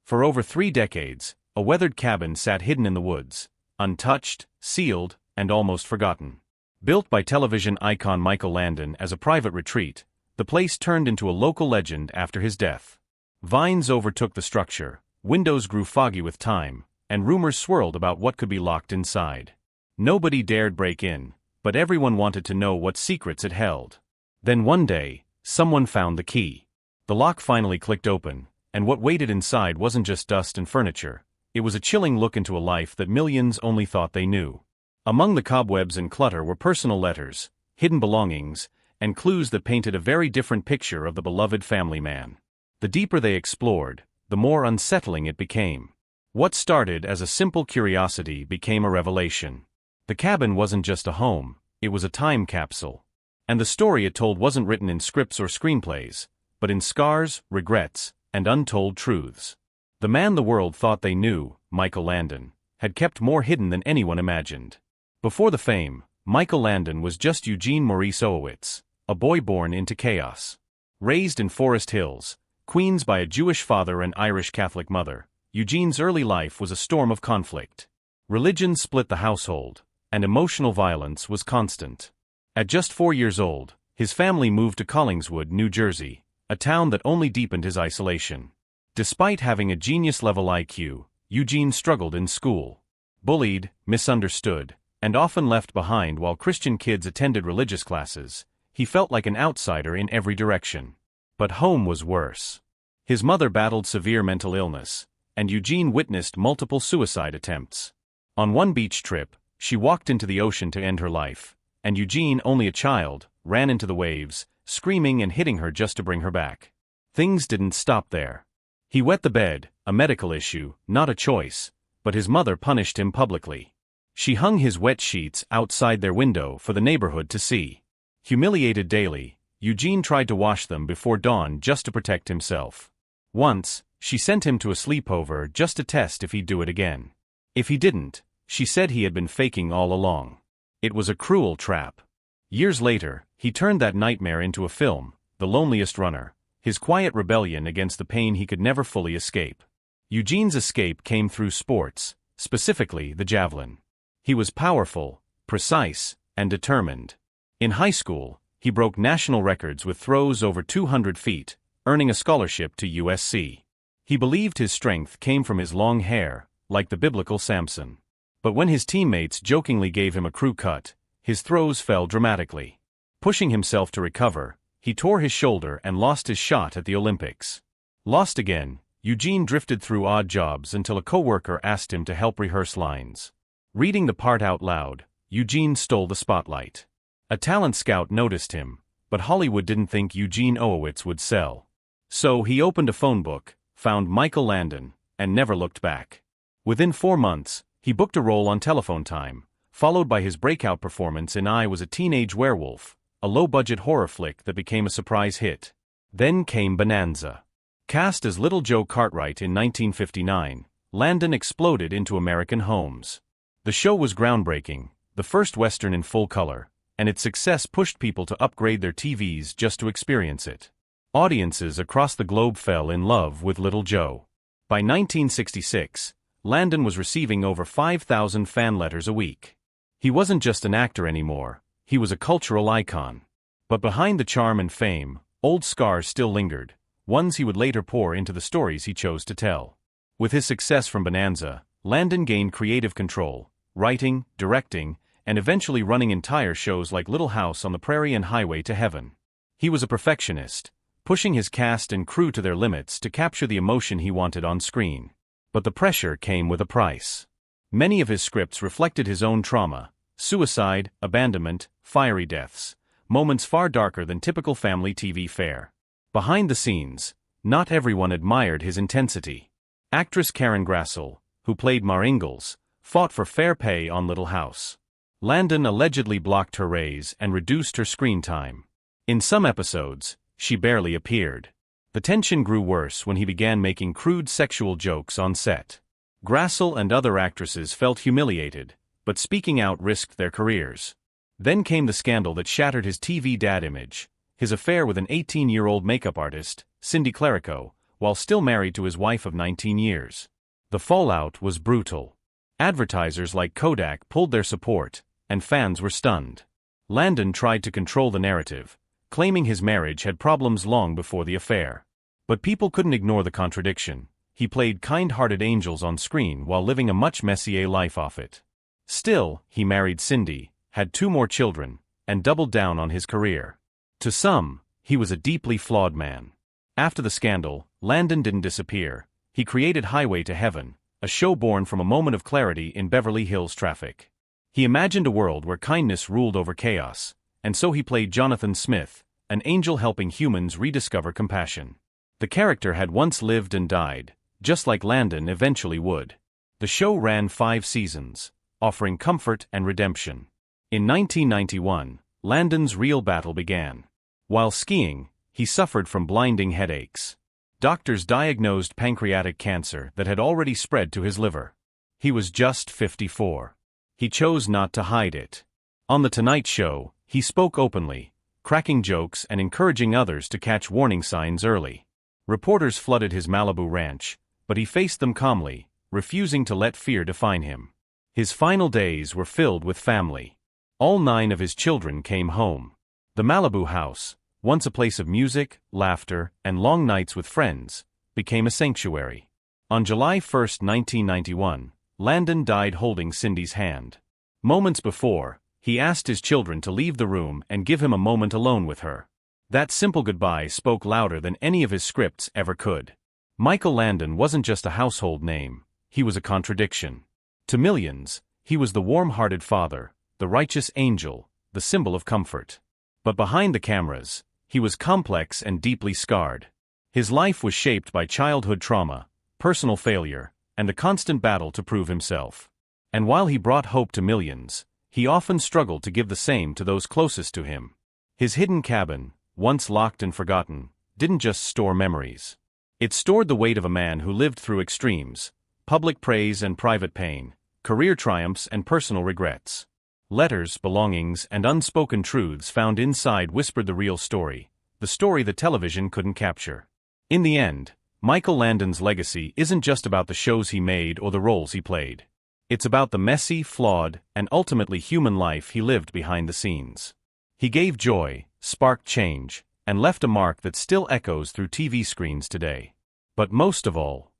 For over 3 decades, a weathered cabin sat hidden in the woods, untouched, sealed, and almost forgotten. Built by television icon Michael Landon as a private retreat, the place turned into a local legend after his death. Vines overtook the structure, windows grew foggy with time, and rumors swirled about what could be locked inside. Nobody dared break in, but everyone wanted to know what secrets it held. Then one day, someone found the key. The lock finally clicked open, and what waited inside wasn't just dust and furniture. It was a chilling look into a life that millions only thought they knew. Among the cobwebs and clutter were personal letters, hidden belongings, and clues that painted a very different picture of the beloved family man. The deeper they explored, the more unsettling it became. What started as a simple curiosity became a revelation. The cabin wasn't just a home, it was a time capsule. And the story it told wasn't written in scripts or screenplays, but in scars, regrets, and untold truths. The man the world thought they knew, Michael Landon, had kept more hidden than anyone imagined. Before the fame, Michael Landon was just Eugene Maurice Owowitz, a boy born into chaos. Raised in Forest Hills, Queens by a Jewish father and Irish Catholic mother, Eugene's early life was a storm of conflict. Religion split the household, and emotional violence was constant. At just 4 years old, his family moved to Collingswood, New Jersey, a town that only deepened his isolation. Despite having a genius-level IQ, Eugene struggled in school. Bullied, misunderstood, and often left behind while Christian kids attended religious classes, he felt like an outsider in every direction. But home was worse. His mother battled severe mental illness, and Eugene witnessed multiple suicide attempts. On one beach trip, she walked into the ocean to end her life, and Eugene, only a child, ran into the waves, screaming and hitting her just to bring her back. Things didn't stop there. He wet the bed, a medical issue, not a choice, but his mother punished him publicly. She hung his wet sheets outside their window for the neighborhood to see. Humiliated daily, Eugene tried to wash them before dawn just to protect himself. Once, she sent him to a sleepover just to test if he'd do it again. If he didn't, she said he had been faking all along. It was a cruel trap. Years later, he turned that nightmare into a film, The Loneliest Runner, his quiet rebellion against the pain he could never fully escape. Eugene's escape came through sports, specifically the javelin. He was powerful, precise, and determined. In high school, he broke national records with throws over 200 feet, earning a scholarship to USC. He believed his strength came from his long hair, like the biblical Samson. But when his teammates jokingly gave him a crew cut, his throws fell dramatically. Pushing himself to recover, he tore his shoulder and lost his shot at the Olympics. Lost again, Eugene drifted through odd jobs until a coworker asked him to help rehearse lines. Reading the part out loud, Eugene stole the spotlight. A talent scout noticed him, but Hollywood didn't think Eugene Owowitz would sell. So he opened a phone book, found Michael Landon, and never looked back. Within 4 months, he booked a role on Telephone Time, followed by his breakout performance in I Was a Teenage Werewolf, a low-budget horror flick that became a surprise hit. Then came Bonanza. Cast as Little Joe Cartwright in 1959, Landon exploded into American homes. The show was groundbreaking, the first Western in full color, and its success pushed people to upgrade their TVs just to experience it. Audiences across the globe fell in love with Little Joe. By 1966, Landon was receiving over 5,000 fan letters a week. He wasn't just an actor anymore, he was a cultural icon. But behind the charm and fame, old scars still lingered, ones he would later pour into the stories he chose to tell. With his success from Bonanza, Landon gained creative control, writing, directing, and eventually running entire shows like Little House on the Prairie and Highway to Heaven. He was a perfectionist, pushing his cast and crew to their limits to capture the emotion he wanted on screen. But the pressure came with a price. Many of his scripts reflected his own trauma: suicide, abandonment, fiery deaths, moments far darker than typical family TV fare. Behind the scenes, not everyone admired his intensity. Actress Karen Grassel, who played Mar Ingalls, fought for fair pay on Little House. Landon allegedly blocked her raise and reduced her screen time. In some episodes, she barely appeared. The tension grew worse when he began making crude sexual jokes on set. Grassel and other actresses felt humiliated, but speaking out risked their careers. Then came the scandal that shattered his TV dad image, his affair with an 18-year-old makeup artist, Cindy Clerico, while still married to his wife of 19 years. The fallout was brutal. Advertisers like Kodak pulled their support, and fans were stunned. Landon tried to control the narrative, claiming his marriage had problems long before the affair. But people couldn't ignore the contradiction. He played kind-hearted angels on screen while living a much messier life off it. Still, he married Cindy, had 2 more children, and doubled down on his career. To some, he was a deeply flawed man. After the scandal, Landon didn't disappear. He created Highway to Heaven, a show born from a moment of clarity in Beverly Hills traffic. He imagined a world where kindness ruled over chaos, and so he played Jonathan Smith, an angel helping humans rediscover compassion. The character had once lived and died, just like Landon eventually would. The show ran 5 seasons, offering comfort and redemption. In 1991, Landon's real battle began. While skiing, he suffered from blinding headaches. Doctors diagnosed pancreatic cancer that had already spread to his liver. He was just 54. He chose not to hide it. On The Tonight Show, he spoke openly, cracking jokes and encouraging others to catch warning signs early. Reporters flooded his Malibu ranch, but he faced them calmly, refusing to let fear define him. His final days were filled with family. All 9 of his children came home. The Malibu house, once a place of music, laughter, and long nights with friends, became a sanctuary. On July 1, 1991, Landon died holding Cindy's hand. Moments before, he asked his children to leave the room and give him a moment alone with her. That simple goodbye spoke louder than any of his scripts ever could. Michael Landon wasn't just a household name, he was a contradiction. To millions, he was the warm-hearted father, the righteous angel, the symbol of comfort. But behind the cameras, he was complex and deeply scarred. His life was shaped by childhood trauma, personal failure, and the constant battle to prove himself. And while he brought hope to millions, he often struggled to give the same to those closest to him. His hidden cabin, once locked and forgotten, didn't just store memories. It stored the weight of a man who lived through extremes, public praise and private pain, career triumphs and personal regrets. Letters, belongings, and unspoken truths found inside whispered the real story, the story that television couldn't capture. In the end, Michael Landon's legacy isn't just about the shows he made or the roles he played. It's about the messy, flawed, and ultimately human life he lived behind the scenes. He gave joy, sparked change, and left a mark that still echoes through TV screens today. But most of all,